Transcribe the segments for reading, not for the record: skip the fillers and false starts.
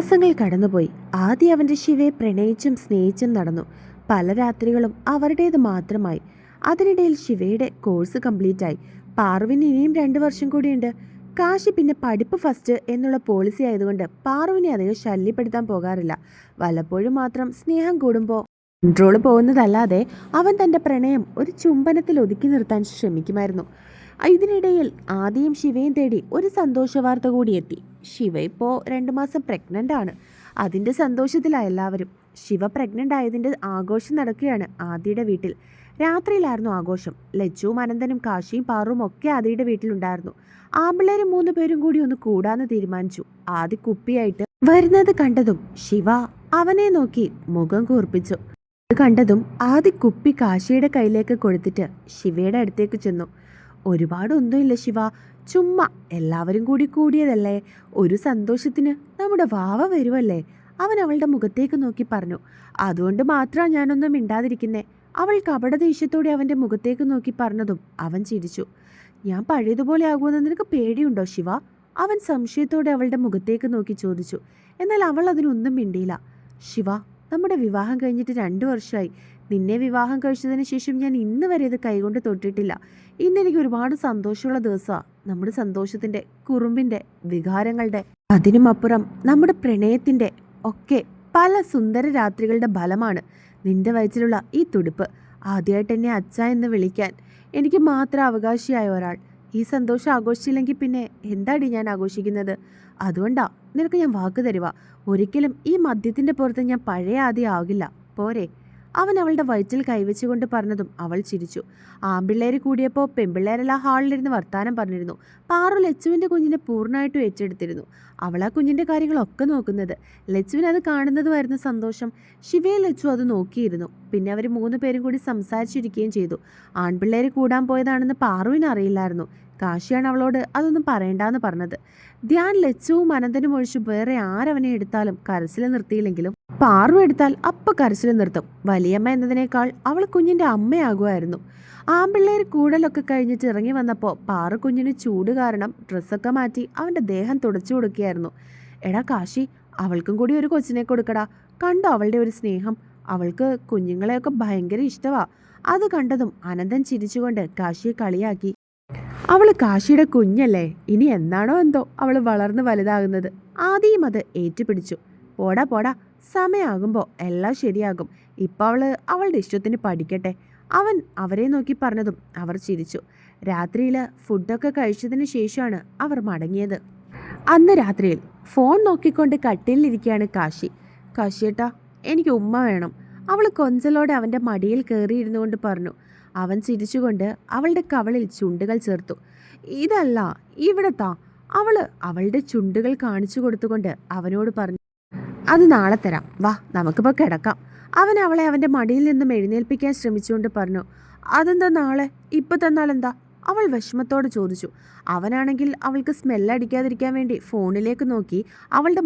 മാസങ്ങൾ കടന്നുപോയി. ആദ്യം അവൻ്റെ ശിവയെ പ്രണയിച്ചും സ്നേഹിച്ചും നടന്നു. പല രാത്രികളും അവരുടേത് മാത്രമായി. അതിനിടയിൽ ശിവയുടെ കോഴ്സ് കംപ്ലീറ്റായി. പാറുവിന് ഇനിയും 2 വർഷം കൂടിയുണ്ട്. കാശി പിന്നെ പഠിപ്പ് ഫസ്റ്റ് എന്നുള്ള പോളിസി ആയതുകൊണ്ട് പാറുവിനെ അധികം ശല്യപ്പെടുത്താൻ പോകാറില്ല. വല്ലപ്പോഴും മാത്രം സ്നേഹം കൂടുമ്പോൾ കൺട്രോള് പോകുന്നതല്ലാതെ അവൻ തൻ്റെ പ്രണയം ഒരു ചുംബനത്തിൽ ഒതുക്കി നിർത്താൻ ശ്രമിക്കുമായിരുന്നു. ഇതിനിടയിൽ ആദ്യം ശിവയും തേടി ഒരു സന്തോഷ വാർത്ത കൂടി എത്തി. ശിവ ഇപ്പോൾ 2 മാസം പ്രഗ്നൻ്റ് ആണ്. അതിൻ്റെ സന്തോഷത്തിലാണ് എല്ലാവരും. ശിവ പ്രഗ്നൻ്റ് ആയതിൻ്റെ ആഘോഷം നടക്കുകയാണ് ആദിയുടെ വീട്ടിൽ. രാത്രിയിലായിരുന്നു ആഘോഷം. ലച്ചുവും അനന്തനും കാശിയും പാറുവും ഒക്കെ ആദിയുടെ വീട്ടിലുണ്ടായിരുന്നു. ആമ്പിള്ളേര് 3 പേരും കൂടി ഒന്ന് കൂടാന്ന് തീരുമാനിച്ചു. ആദി കുപ്പിയായിട്ട് വരുന്നത് കണ്ടതും ശിവ അവനെ നോക്കി മുഖം കൂർപ്പിച്ചു. ഇത് കണ്ടതും ആദി കുപ്പി കാശിയുടെ കയ്യിലേക്ക് കൊടുത്തിട്ട് ശിവയുടെ അടുത്തേക്ക് ചെന്നു. ഒരുപാടൊന്നുമില്ല ശിവ, ചുമ്മാ എല്ലാവരും കൂടി കൂടിയതല്ലേ, ഒരു സന്തോഷത്തിന് നമ്മുടെ വാവ വരുമല്ലേ, അവൻ അവളുടെ മുഖത്തേക്ക് നോക്കി പറഞ്ഞു. അതുകൊണ്ട് മാത്രമാണ് ഞാനൊന്നും മിണ്ടാതിരിക്കുന്നേ. അവൾ കപടദേഷ്യത്തോടെ അവൻ്റെ മുഖത്തേക്ക് നോക്കി പറഞ്ഞതും അവൻ ചിരിച്ചു. ഞാൻ പഴയതുപോലെ ആകുമെന്ന് നിനക്ക് പേടിയുണ്ടോ ശിവ? അവൻ സംശയത്തോടെ അവളുടെ മുഖത്തേക്ക് നോക്കി ചോദിച്ചു. എന്നാൽ അവൾ അതിനൊന്നും മിണ്ടിയില്ല. ശിവ, നമ്മുടെ വിവാഹം കഴിഞ്ഞിട്ട് 2 വർഷമായി. നിന്നെ വിവാഹം കഴിച്ചതിന് ശേഷം ഞാൻ ഇന്ന് വരെ ഇത് കൈകൊണ്ട് തൊട്ടിട്ടില്ല. ഇന്നെനിക്ക് ഒരുപാട് സന്തോഷമുള്ള ദിവസമാണ്. നമ്മുടെ സന്തോഷത്തിൻ്റെ, കുറുമ്പിൻ്റെ, വികാരങ്ങളുടെ, അതിനുമപ്പുറം നമ്മുടെ പ്രണയത്തിൻ്റെ ഒക്കെ പല സുന്ദര രാത്രികളുടെ ഫലമാണ് നിന്റെ വയറ്റിലുള്ള ഈ തുടിപ്പ്. ആദ്യമായിട്ട് എന്നെ അച്ഛ എന്ന് വിളിക്കാൻ എനിക്ക് മാത്രം അവകാശിയായ ഒരാൾ. ഈ സന്തോഷം ആഘോഷിച്ചില്ലെങ്കിൽ പിന്നെ എന്താടി ഞാൻ ആഘോഷിക്കുന്നത്? അതുകൊണ്ടാ നിനക്ക് ഞാൻ വാക്ക് തരുക, ഒരിക്കലും ഈ മദ്യത്തിൻ്റെ പുറത്ത് ഞാൻ പഴയ ആദ്യം ആകില്ല, പോരെ? അവൻ അവളുടെ വയറ്റിൽ കൈവച്ചുകൊണ്ട് പറഞ്ഞതും അവൾ ചിരിച്ചു. ആമ്പിള്ളേർ കൂടിയപ്പോൾ പെൺപിള്ളേരെല്ലാം ഹാളിലിരുന്ന് വർത്താനം പറഞ്ഞിരുന്നു. പാറു ലച്ചുവിൻ്റെ കുഞ്ഞിനെ പൂർണ്ണമായിട്ടും ഏറ്റെടുത്തിരുന്നു. അവൾ ആ കുഞ്ഞിൻ്റെ കാര്യങ്ങളൊക്കെ നോക്കുന്നത്. ലച്ചുവിന് അത് കാണുന്നതുമായിരുന്നു സന്തോഷം. ശിവയെ ലച്ചു അത് നോക്കിയിരുന്നു. പിന്നെ അവർ 3 പേരും കൂടി സംസാരിച്ചിരിക്കുകയും ചെയ്തു. ആൺപിള്ളേർ കൂടാൻ പോയതാണെന്ന് പാറുവിന് അറിയില്ലായിരുന്നു. കാശിയാണ് അവളോട് അതൊന്നും പറയണ്ടെന്ന് പറഞ്ഞത്. ധ്യാൻ ലച്ചുവും അനന്തനും ഒഴിച്ച് വേറെ ആരവനെ എടുത്താലും കരച്ചിൽ നിർത്തിയില്ലെങ്കിലും പാറു എടുത്താൽ അപ്പം കരച്ചിൽ നിർത്തും. വലിയമ്മ എന്നതിനേക്കാൾ അവൾ കുഞ്ഞിൻ്റെ അമ്മയാകുമായിരുന്നു. ആമ്പിള്ളേർ കൂടലൊക്കെ കഴിഞ്ഞിട്ട് ഇറങ്ങി വന്നപ്പോൾ പാറു കുഞ്ഞിന് ചൂട് കാരണം ഡ്രസ്സൊക്കെ മാറ്റി അവൻ്റെ ദേഹം തുടച്ചു കൊടുക്കുകയായിരുന്നു. എടാ കാശി, അവൾക്കും കൂടി ഒരു കൊച്ചിനെ കൊടുക്കടാ. കണ്ടോ അവളുടെ ഒരു സ്നേഹം? അവൾക്ക് കുഞ്ഞുങ്ങളെയൊക്കെ ഭയങ്കര ഇഷ്ടമാ. അത് കണ്ടതും അനന്തൻ ചിരിച്ചുകൊണ്ട് കാശിയെ കളിയാക്കി. അവൾ കാശിയുടെ കുഞ്ഞല്ലേ, ഇനി എന്നാണോ എന്തോ അവൾ വളർന്ന് വലുതാകുന്നത്. ആദ്യം അത് ഏറ്റുപിടിച്ചു. പോടാ പോടാ, സമയമാകുമ്പോൾ എല്ലാം ശരിയാകും. ഇപ്പം അവളുടെ ഇഷ്ടത്തിന് പഠിക്കട്ടെ, അവൻ അവരെ നോക്കി പറഞ്ഞതും അവർ ചിരിച്ചു. രാത്രിയിൽ ഫുഡൊക്കെ കഴിച്ചതിന് ശേഷമാണ് അവർ മടങ്ങിയത്. അന്ന് രാത്രിയിൽ ഫോൺ നോക്കിക്കൊണ്ട് കട്ടിലിരിക്കുകയാണ് കാശി. കാശിയേട്ടാ, എനിക്ക് ഉമ്മ വേണം, അവൾ കൊഞ്ചലോടെ അവൻ്റെ മടിയിൽ കയറിയിരുന്നു കൊണ്ട് പറഞ്ഞു. അവൻ ചിരിച്ചുകൊണ്ട് അവളുടെ കവളിൽ ചുണ്ടുകൾ ചേർത്തു. ഇതല്ല, ഇവിടെത്താ. അവളുടെ ചുണ്ടുകൾ കാണിച്ചു കൊടുത്തുകൊണ്ട് അവനോട് പറഞ്ഞു. അത് നാളെ തരാം, വാ നമുക്കിപ്പോൾ കിടക്കാം. അവൻ അവളെ അവൻ്റെ മടിയിൽ നിന്നും എഴുന്നേൽപ്പിക്കാൻ ശ്രമിച്ചുകൊണ്ട് പറഞ്ഞു. അതെന്താ നാളെ, ഇപ്പം തന്നാലെന്താ? അവൾ വിഷമത്തോട് ചോദിച്ചു. അവനാണെങ്കിൽ അവൾക്ക് സ്മെല്ലടിക്കാതിരിക്കാൻ വേണ്ടി ഫോണിലേക്ക് നോക്കി അവളുടെ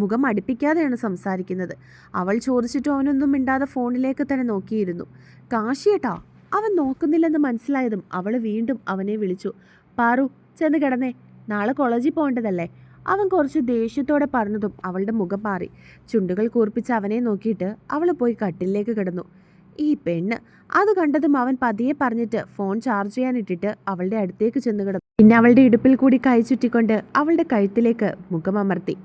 മുഖം അടുപ്പിക്കാതെയാണ് സംസാരിക്കുന്നത്. അവൾ ചോദിച്ചിട്ടും അവനൊന്നും മിണ്ടാതെ ഫോണിലേക്ക് തന്നെ നോക്കിയിരുന്നു. കാശിയേട്ടാ, അവൻ നോക്കുന്നില്ലെന്ന് മനസ്സിലായതും അവൾ വീണ്ടും അവനെ വിളിച്ചു. പാറു, ചെന്ന് കിടന്നേ, നാളെ കോളേജിൽ പോകേണ്ടതല്ലേ? അവൻ കുറച്ച് ദേഷ്യത്തോടെ പറഞ്ഞതും അവളുടെ മുഖം മാറി. ചുണ്ടുകൾ കൂർപ്പിച്ച് അവനെ നോക്കിയിട്ട് അവൾ പോയി കട്ടിലേക്ക് കിടന്നു. ഈ പെണ്ണ്! അത് കണ്ടതും അവൻ പതിയെ പറഞ്ഞിട്ട് ഫോൺ ചാർജ് ചെയ്യാനിട്ടിട്ട് അവളുടെ അടുത്തേക്ക് ചെന്ന് കിടന്നു. പിന്നെ അവളുടെ ഇടുപ്പിൽ കൂടി കൈ ചുറ്റിക്കൊണ്ട് അവളുടെ കഴുത്തിലേക്ക് മുഖം അമർത്തി.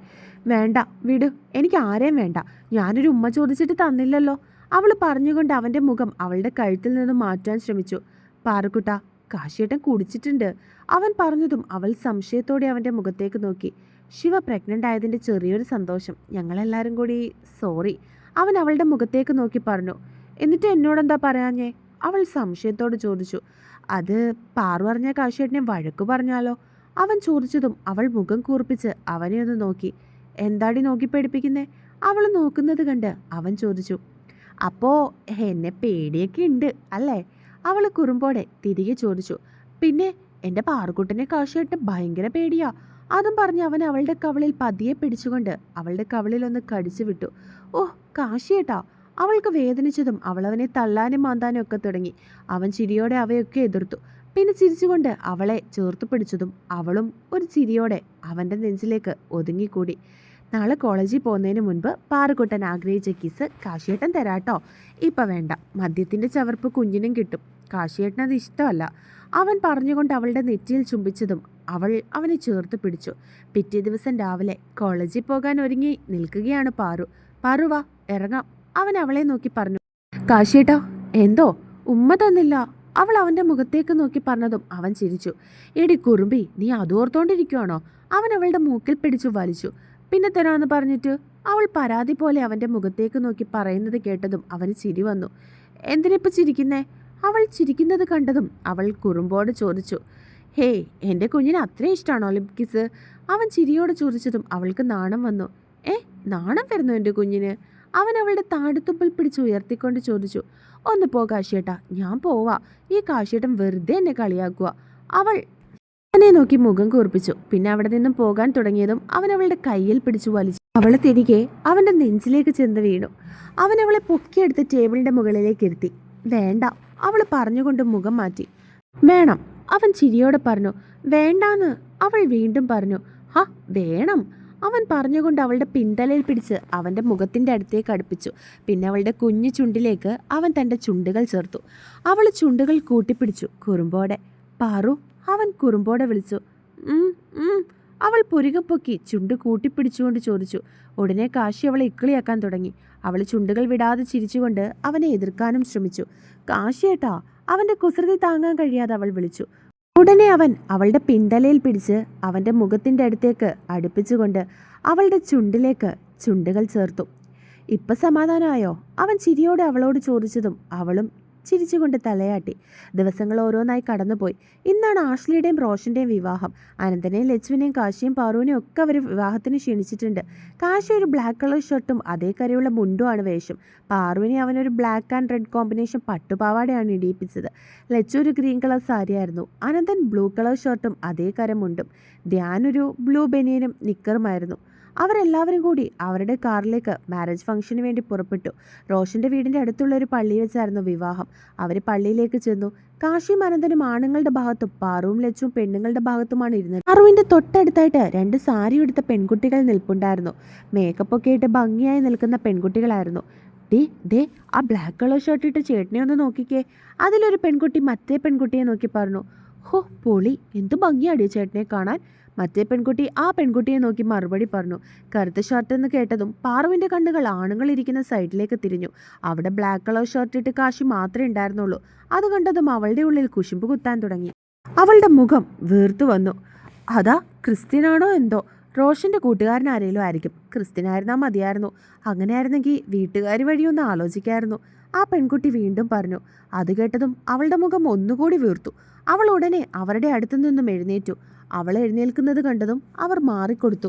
വേണ്ട, വിട്, എനിക്ക് ആരെയും വേണ്ട, ഞാനൊരു ഉമ്മ ചോദിച്ചിട്ട് തന്നില്ലല്ലോ. അവൾ പറഞ്ഞുകൊണ്ട് അവൻ്റെ മുഖം അവളുടെ കഴുത്തിൽ നിന്നും മാറ്റാൻ ശ്രമിച്ചു. പാറുക്കുട്ട, കാശിയേട്ടൻ കുടിച്ചിട്ടുണ്ട്. അവൻ പറഞ്ഞതും അവൾ സംശയത്തോടെ അവൻ്റെ മുഖത്തേക്ക് നോക്കി. ശിവ പ്രഗ്നൻ്റ് ആയതിൻ്റെ ചെറിയൊരു സന്തോഷം, ഞങ്ങളെല്ലാവരും കൂടി സോറി. അവൻ അവളുടെ മുഖത്തേക്ക് നോക്കി പറഞ്ഞു. എന്നിട്ട് എന്നോടെന്താ പറയാഞ്ഞേ? അവൾ സംശയത്തോട് ചോദിച്ചു. അത് പാറു പറഞ്ഞ കാശിയേട്ടനെ വഴക്കു പറഞ്ഞാലോ? അവൻ ചോദിച്ചതും അവൾ മുഖം കൂർപ്പിച്ച് അവനെ ഒന്ന് നോക്കി. എന്താടി നോക്കി പേടിപ്പിക്കുന്നേ? അവൾ നോക്കുന്നത് കണ്ട് അവൻ ചോദിച്ചു. അപ്പോൾ എന്നെ പേടിയൊക്കെ ഉണ്ട് അല്ലേ? അവൾ കുറുമ്പോടെ തിരികെ ചോദിച്ചു. പിന്നെ എൻ്റെ പാറുക്കുട്ടനെ കാശിയേട്ടന് ഭയങ്കര പേടിയാ. അതും പറഞ്ഞ് അവൻ അവളുടെ കവളിൽ പതിയെ പിടിച്ചുകൊണ്ട് അവളുടെ കവളിലൊന്ന് കടിച്ചു വിട്ടു. ഓഹ് കാശിയേട്ടാ! അവൾക്ക് വേദനിച്ചതും അവളവനെ തള്ളാനും മാന്താനും ഒക്കെ തുടങ്ങി. അവൻ ചിരിയോടെ അവയൊക്കെ എതിർത്തു. പിന്നെ ചിരിച്ചുകൊണ്ട് അവളെ ചേർത്തു പിടിച്ചതും അവളും ഒരു ചിരിയോടെ അവൻ്റെ നെഞ്ചിലേക്ക് ഒതുങ്ങിക്കൂടി. നാളെ കോളേജിൽ പോകുന്നതിന് മുൻപ് പാറുക്കുട്ടൻ ആഗ്രഹിച്ച കിസ് കാശിയേട്ടൻ തരാട്ടോ. ഇപ്പം വേണ്ട, മദ്യത്തിൻ്റെ ചവർപ്പ് കുഞ്ഞിനും കിട്ടും. കാശിയേട്ടനത് ഇഷ്ടമല്ല. അവൻ പറഞ്ഞുകൊണ്ട് അവളുടെ നെറ്റിയിൽ ചുംബിച്ചതും അവൾ അവനെ ചേർത്ത് പിടിച്ചു. പിറ്റേ ദിവസം രാവിലെ കോളേജിൽ പോകാൻ ഒരുങ്ങി നിൽക്കുകയാണ് പാറു. പാറു വാ, ഇറങ്ങാം, അവൻ അവളെ നോക്കി പറഞ്ഞു. കാശിയേട്ടാ, എന്തോ? ഉമ്മ തന്നില്ല. അവൾ അവൻ്റെ മുഖത്തേക്ക് നോക്കി പറഞ്ഞതും അവൻ ചിരിച്ചു. എടി കുറുമ്പി, നീ അതോർത്തോണ്ടിരിക്കുവാണോ? അവൻ അവളുടെ മൂക്കിൽ പിടിച്ചു വലിച്ചു. പിന്നെ തരാമെന്ന് പറഞ്ഞിട്ട് അവൾ പരാതി പോലെ അവൻ്റെ മുഖത്തേക്ക് നോക്കി പറയുന്നത് കേട്ടതും അവന് ചിരി വന്നു. എന്തിനിപ്പോൾ ചിരിക്കുന്നേ? അവൾ ചിരിക്കുന്നത് കണ്ടതും അവൾ കുറുമ്പോട് ചോദിച്ചു. ഹേയ്, എൻ്റെ കുഞ്ഞിന് അത്രയും ഇഷ്ടമാണോ ലിപ് കിസ്? അവൻ ചിരിയോട് ചോദിച്ചതും അവൾക്ക് നാണം വന്നു. നാണം വരുന്നു എൻ്റെ കുഞ്ഞിന്? അവൻ അവളുടെ താടിത്തുമ്പിൽ പിടിച്ച് ഉയർത്തിക്കൊണ്ട് ചോദിച്ചു. ഒന്ന് പോ കാശിയേട്ടാ, ഞാൻ പോവാ. ഈ കാശിയേട്ടൻ വെറുതെ എന്നെ കളിയാക്കുക. അവൾ അവനെ നോക്കി മുഖം കൂർപ്പിച്ചു. പിന്നെ അവിടെ നിന്നും പോകാൻ തുടങ്ങിയതും അവൻ അവളുടെ കയ്യിൽ പിടിച്ചു വലിച്ചു. അവളെ തിരികെ അവൻ്റെ നെഞ്ചിലേക്ക് ചെന്ന് വീണു. അവൻ അവളെ പൊക്കിയെടുത്ത് ടേബിളിൻ്റെ മുകളിലേക്ക് ഇരുത്തി. വേണ്ട, അവൾ പറഞ്ഞുകൊണ്ട് മുഖം മാറ്റി. വേണം, അവൻ ചിരിയോടെ പറഞ്ഞു. വേണ്ടാന്ന് അവൾ വീണ്ടും പറഞ്ഞു. വേണം, അവൻ പറഞ്ഞുകൊണ്ട് അവളുടെ പിന്തലയിൽ പിടിച്ച് അവൻ്റെ മുഖത്തിൻ്റെ അടുത്തേക്ക് അടുപ്പിച്ചു. പിന്നെ അവളുടെ കുഞ്ഞു ചുണ്ടിലേക്ക് അവൻ തൻ്റെ ചുണ്ടുകൾ ചേർത്തു. അവൾ ചുണ്ടുകൾ കൂട്ടിപ്പിടിച്ചു കുറുമ്പോടെ. പാറു, അവൻ കുറുമ്പോടെ വിളിച്ചു. അവൾ പുരികം പൊക്കി ചുണ്ട് കൂട്ടിപ്പിടിച്ചുകൊണ്ട് ചോദിച്ചു. ഉടനെ കാശി അവളെ ഇക്കിളിയാക്കാൻ തുടങ്ങി. അവൾ ചുണ്ടുകൾ വിടാതെ ചിരിച്ചുകൊണ്ട് അവനെ എതിർക്കാനും ശ്രമിച്ചു. കാശിയേട്ടാ, അവൻ്റെ കുസൃതി താങ്ങാൻ കഴിയാതെ അവൾ വിളിച്ചു. ഉടനെ അവൻ അവളുടെ പിന്തലയിൽ പിടിച്ച് അവൻ്റെ മുഖത്തിൻ്റെ അടുത്തേക്ക് അടുപ്പിച്ചുകൊണ്ട് അവളുടെ ചുണ്ടിലേക്ക് ചുണ്ടുകൾ ചേർത്തു. ഇപ്പം സമാധാനമായോ? അവൻ ചിരിയോടെ അവളോട് ചോദിച്ചതും അവളും ചിരിച്ചുകൊണ്ട് തലയാട്ടി. ദിവസങ്ങൾ ഓരോന്നായി കടന്നുപോയി. ഇന്നാണ് ആഷ്ലിയുടെയും റോഷൻ്റെയും വിവാഹം. അനന്തനെയും ലച്ചുവിനെയും കാശിയും പാറുവിനെയും ഒക്കെ അവർ വിവാഹത്തിന് ക്ഷണിച്ചിട്ടുണ്ട്. കാശി ഒരു ബ്ലാക്ക് കളർ ഷർട്ടും അതേ കരയുള്ള മുണ്ടുമാണ് വേഷം. പാറുവിനെ അവനൊരു ബ്ലാക്ക് ആൻഡ് റെഡ് കോമ്പിനേഷൻ പട്ടുപാവാടയാണ് ഇടിയിപ്പിച്ചത്. ലച്ചു ഒരു ഗ്രീൻ കളർ സാരിയായിരുന്നു. അനന്തൻ ബ്ലൂ കളർ ഷർട്ടും അതേ കരമുണ്ടും. ധ്യാനൊരു ബ്ലൂ ബനിയനും നിക്കറുമായിരുന്നു. അവരെല്ലാവരും കൂടി അവരുടെ കാറിലേക്ക് മാരേജ് ഫംഗ്ഷന് വേണ്ടി പുറപ്പെട്ടു. റോഷൻ്റെ വീടിൻ്റെ അടുത്തുള്ള ഒരു പള്ളിയിൽ വെച്ചായിരുന്നു വിവാഹം. അവർ പള്ളിയിലേക്ക് ചെന്നു. കാശിയും അനന്തനും ആണുങ്ങളുടെ ഭാഗത്തും പാറുവും ലച്ചും പെണ്ണുങ്ങളുടെ ഭാഗത്തുമാണ് ഇരുന്നത്. പാറുവിൻ്റെ തൊട്ടടുത്തായിട്ട് 2 സാരി എടുത്ത പെൺകുട്ടികൾ നിൽപ്പുണ്ടായിരുന്നു. മേക്കപ്പൊക്കെ ഇട്ട് ഭംഗിയായി നിൽക്കുന്ന പെൺകുട്ടികളായിരുന്നു. ദേ ആ ബ്ലാക്ക് കളർ ഷർട്ട് ഇട്ട് ചേട്ടനെ ഒന്ന് നോക്കിക്കേ. അതിലൊരു പെൺകുട്ടി മറ്റേ പെൺകുട്ടിയെ നോക്കി പറഞ്ഞു. ഹോ പൊളി, എന്ത് ഭംഗിയാടി ചേട്ടനെ കാണാൻ. മറ്റേ പെൺകുട്ടി ആ പെൺകുട്ടിയെ നോക്കി മറുപടി പറഞ്ഞു. കറുത്ത ഷർട്ട് എന്ന് കേട്ടതും പാറുവിൻ്റെ കണ്ണുകൾ ആണുങ്ങൾ ഇരിക്കുന്ന സൈഡിലേക്ക് തിരിഞ്ഞു. അവിടെ ബ്ലാക്ക് കളർ ഷർട്ട് ഇട്ട് കാശി മാത്രമേ ഉണ്ടായിരുന്നുള്ളൂ. അത് കണ്ടതും അവളുടെ ഉള്ളിൽ കുശുമ്പ് കുത്താൻ തുടങ്ങി. അവളുടെ മുഖം വീർത്തു വന്നു. അതാ ക്രിസ്ത്യനാണോ എന്തോ? റോഷൻ്റെ കൂട്ടുകാരൻ ആരേലും ആയിരിക്കും. ക്രിസ്ത്യനായിരുന്നാൽ മതിയായിരുന്നു. അങ്ങനെയായിരുന്നെങ്കിൽ വീട്ടുകാർ വഴിയൊന്ന് ആലോചിക്കായിരുന്നു. ആ പെൺകുട്ടി വീണ്ടും പറഞ്ഞു. അത് കേട്ടതും അവളുടെ മുഖം ഒന്നുകൂടി വീർത്തു. അവൾ ഉടനെ അവരുടെ അടുത്തു നിന്നും എഴുന്നേറ്റു. അവൾ എഴുന്നേൽക്കുന്നത് കണ്ടതും അവർ മാറിക്കൊടുത്തു.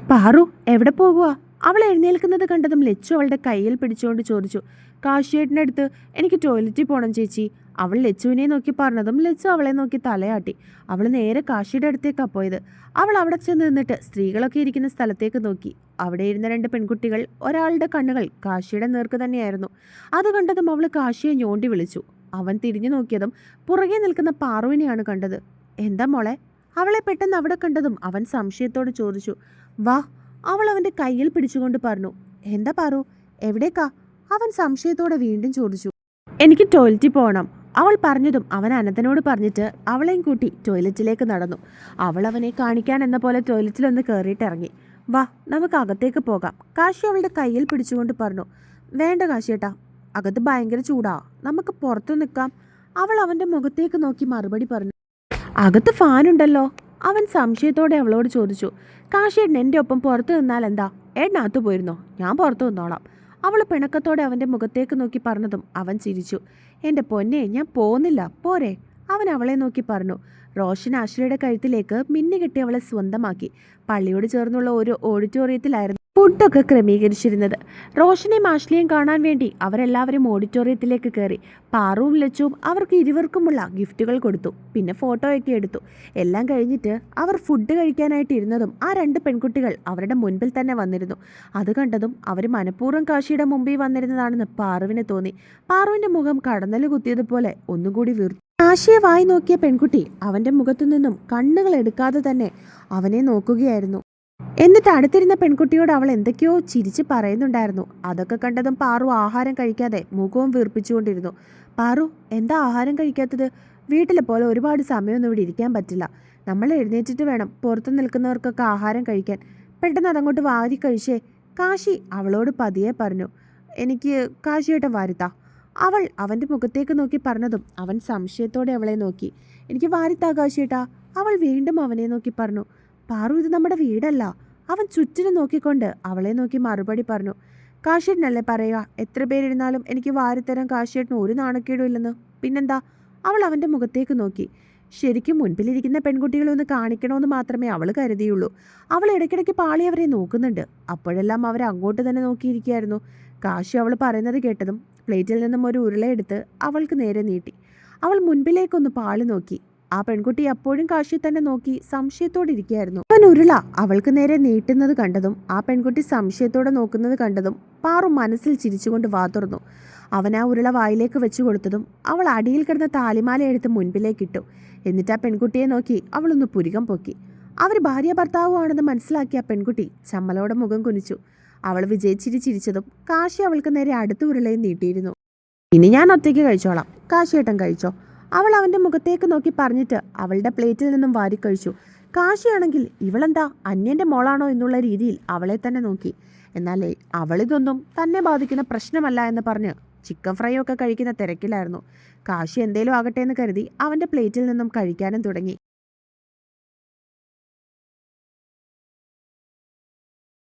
പാറു, എവിടെ പോകുക? അവൾ എഴുന്നേൽക്കുന്നത് കണ്ടതും ലച്ചു അവളുടെ കയ്യിൽ പിടിച്ചുകൊണ്ട് ചോദിച്ചു. കാശിയേട്ടനടുത്ത്. എനിക്ക് ടോയ്ലറ്റിൽ പോകണം ചേച്ചി. അവൾ ലച്ചുവിനെ നോക്കി പറഞ്ഞതും ലച്ചു അവളെ നോക്കി തലയാട്ടി. അവൾ നേരെ കാശിയുടെ അടുത്തേക്കാണ് പോയത്. അവൾ അവിടെ ചെന്ന് നിന്നിട്ട് സ്ത്രീകളൊക്കെ ഇരിക്കുന്ന സ്ഥലത്തേക്ക് നോക്കി. അവിടെ ഇരുന്ന 2 പെൺകുട്ടികൾ, ഒരാളുടെ കണ്ണുകൾ കാശിയുടെ നേർക്ക് തന്നെയായിരുന്നു. അത് കണ്ടതും അവൾ കാശിയെ ഞോണ്ടി വിളിച്ചു. അവൻ തിരിഞ്ഞു നോക്കിയതും പുറകെ നിൽക്കുന്ന പാറുവിനെയാണ് കണ്ടത്. എന്താ മോളെ? അവളെ പെട്ടെന്ന് അവിടെ കണ്ടതും അവൻ സംശയത്തോട് ചോദിച്ചു. വാ, അവൾ അവൻ്റെ കയ്യിൽ പിടിച്ചുകൊണ്ട് പറഞ്ഞു. എന്താ പാറു, എവിടേക്കാ? അവൻ സംശയത്തോടെ വീണ്ടും ചോദിച്ചു. എനിക്ക് ടോയ്ലറ്റിൽ പോകണം. അവൾ പറഞ്ഞതും അവൻ അനന്തനോട് പറഞ്ഞിട്ട് അവളെയും കൂട്ടി ടോയ്ലറ്റിലേക്ക് നടന്നു. അവൾ അവനെ കാണിക്കാൻ എന്ന പോലെ ടോയ്ലറ്റിലൊന്ന് കയറിയിട്ടിറങ്ങി. വാ, നമുക്ക് അകത്തേക്ക് പോകാം. കാശി അവളുടെ കയ്യിൽ പിടിച്ചുകൊണ്ട് പറഞ്ഞു. വേണ്ട കാശിയേട്ടാ, അകത്ത് ഭയങ്കര ചൂടാ, നമുക്ക് പുറത്തു നിൽക്കാം. അവൾ അവൻ്റെ മുഖത്തേക്ക് നോക്കി മറുപടി പറഞ്ഞു. അകത്ത് ഫാനുണ്ടല്ലോ. അവൻ സംശയത്തോടെ അവളോട് ചോദിച്ചു. കാശിയേട്ടൻ എൻ്റെ ഒപ്പം പുറത്തു നിന്നാൽ എന്താ? ഏട്ടനകത്ത് പോയിരുന്നോ? ഞാൻ പുറത്തു നിന്നോളാം. അവൾ പിണക്കത്തോടെ അവൻ്റെ മുഖത്തേക്ക് നോക്കി പറഞ്ഞതും അവൻ ചിരിച്ചു. എൻ്റെ പൊന്നെ, ഞാൻ പോകുന്നില്ല, പോരെ? അവൻ അവളെ നോക്കി പറഞ്ഞു. റോഷൻ ആശ്രയുടെ കഴുത്തിലേക്ക് മിന്നുകെട്ടി അവളെ സ്വന്തമാക്കി. പള്ളിയോട് ചേർന്നുള്ള ഒരു ഓഡിറ്റോറിയത്തിലായിരുന്നു ഫുഡൊക്കെ ക്രമീകരിച്ചിരുന്നത്. റോഷനെയും ആശ്ലിയെയും കാണാൻ വേണ്ടി അവരെല്ലാവരും ഓഡിറ്റോറിയത്തിലേക്ക് കയറി. പാറുവും ലച്ചുവും അവർക്ക് ഇരുവർക്കുമുള്ള ഗിഫ്റ്റുകൾ കൊടുത്തു. പിന്നെ ഫോട്ടോയൊക്കെ എടുത്തു. എല്ലാം കഴിഞ്ഞിട്ട് അവർ ഫുഡ് കഴിക്കാനായിട്ട് ഇരുന്നതും ആ 2 പെൺകുട്ടികൾ അവരുടെ മുൻപിൽ തന്നെ വന്നിരുന്നു. അത് കണ്ടതും അവർ മനഃപൂർവ്വം കാശിയുടെ മുമ്പിൽ വന്നിരുന്നതാണെന്ന് പാറുവിന് തോന്നി. പാറുവിൻ്റെ മുഖം കടന്നല് കുത്തിയതുപോലെ ഒന്നുകൂടി വീർത്തു. കാശിയെ വായി നോക്കിയ പെൺകുട്ടി അവൻ്റെ മുഖത്തു നിന്നും കണ്ണുകൾ എടുക്കാതെ തന്നെ അവനെ നോക്കുകയായിരുന്നു. എന്നിട്ട് അടുത്തിരുന്ന പെൺകുട്ടിയോട് അവൾ എന്തൊക്കെയോ ചിരിച്ച് പറയുന്നുണ്ടായിരുന്നു. അതൊക്കെ കണ്ടതും പാറു ആഹാരം കഴിക്കാതെ മുഖവും വീർപ്പിച്ചുകൊണ്ടിരുന്നു. പാറു, എന്താ ആഹാരം കഴിക്കാത്തത്? വീട്ടിലെ പോലെ ഒരുപാട് സമയമൊന്നും ഇവിടെ ഇരിക്കാൻ പറ്റില്ല. നമ്മൾ എഴുന്നേറ്റിട്ട് വേണം പുറത്തു നിൽക്കുന്നവർക്കൊക്കെ ആഹാരം കഴിക്കാൻ. പെട്ടെന്ന് അതങ്ങോട്ട് വാരി കഴിച്ചേ. കാശി അവളോട് പതിയെ പറഞ്ഞു. എനിക്ക് കാശിയേട്ടൻ വാരിത്താ. അവൾ അവൻ്റെ മുഖത്തേക്ക് നോക്കി പറഞ്ഞതും അവൻ സംശയത്തോടെ അവളെ നോക്കി. എനിക്ക് വാരിത്താ കാശിയേട്ടാ. അവൾ വീണ്ടും അവനെ നോക്കി പറഞ്ഞു. പാറു, ഇത് നമ്മുടെ വീടല്ല. അവൻ ചുറ്റിനും നോക്കിക്കൊണ്ട് അവളെ നോക്കി മറുപടി പറഞ്ഞു. കാശിയേട്ടനല്ലേ പറയുക, എത്ര പേരിരുന്നാലും എനിക്ക് വാരിത്തരാൻ കാശിയേട്ടന് ഒരു നാണക്കേടും ഇല്ലെന്ന്. പിന്നെന്താ? അവൾ അവൻ്റെ മുഖത്തേക്ക് നോക്കി. ശരിക്കും മുൻപിലിരിക്കുന്ന പെൺകുട്ടികളെ ഒന്ന് കാണിക്കണമെന്ന് മാത്രമേ അവൾ കരുതിയുള്ളൂ. അവൾ ഇടയ്ക്കിടയ്ക്ക് പാളി അവരെ നോക്കുന്നുണ്ട്. അപ്പോഴെല്ലാം അവർ അങ്ങോട്ട് തന്നെ നോക്കിയിരിക്കുകയായിരുന്നു. കാശി അവൾ പറയുന്നത് കേട്ടതും പ്ലേറ്റിൽ നിന്നും ഒരു ഉരുളയെടുത്ത് അവൾക്ക് നേരെ നീട്ടി. അവൾ മുൻപിലേക്കൊന്ന് പാളി നോക്കി. ആ പെൺകുട്ടി അപ്പോഴും കാശി തന്നെ നോക്കി സംശയത്തോടെ ഇരിക്കുകയായിരുന്നു. അവൻ ഉരുള അവൾക്ക് നേരെ നീട്ടുന്നത് കണ്ടതും ആ പെൺകുട്ടി സംശയത്തോടെ നോക്കുന്നത് കണ്ടതും പാറു മനസ്സിൽ ചിരിച്ചുകൊണ്ട് വാ തുറന്നു. അവൻ ആ ഉരുള വായിലേക്ക് വെച്ചു കൊടുത്തതും അവൾ അടിയിൽ കിടന്ന താലിമാല എടുത്ത് മുൻപിലേക്കിട്ടു. എന്നിട്ട് ആ പെൺകുട്ടിയെ നോക്കി അവളൊന്ന് പുരികം പൊക്കി. അവർ ഭാര്യ ഭർത്താവുമാണെന്ന് മനസ്സിലാക്കിയ ആ പെൺകുട്ടി ചമ്മലോടെ മുഖം കുനിച്ചു. അവൾ വിജയിച്ചിരി ചിരിച്ചതും കാശി അവൾക്ക് നേരെ അടുത്ത ഉരുളയും നീട്ടിയിരുന്നു. ഇനി ഞാൻ ഒറ്റയ്ക്ക് കഴിച്ചോളാം, കാശിയേട്ടൻ കഴിച്ചോ. അവൾ അവൻ്റെ മുഖത്തേക്ക് നോക്കി പറഞ്ഞിട്ട് അവളുടെ പ്ലേറ്റിൽ നിന്നും വാരിക്കഴിച്ചു. കാശിയാണെങ്കിൽ ഇവളെന്താ അന്യൻ്റെ മോളാണോ എന്നുള്ള രീതിയിൽ അവളെ തന്നെ നോക്കി. എന്നാലേ അവളിതൊന്നും തന്നെ ബാധിക്കുന്ന പ്രശ്നമല്ല എന്ന് പറഞ്ഞ് ചിക്കൻ ഫ്രൈ ഒക്കെ കഴിക്കുന്ന തിരക്കിലായിരുന്നു. കാശി എന്തേലും ആകട്ടെ എന്ന് കരുതി അവൻ്റെ പ്ലേറ്റിൽ നിന്നും കഴിക്കാനും തുടങ്ങി.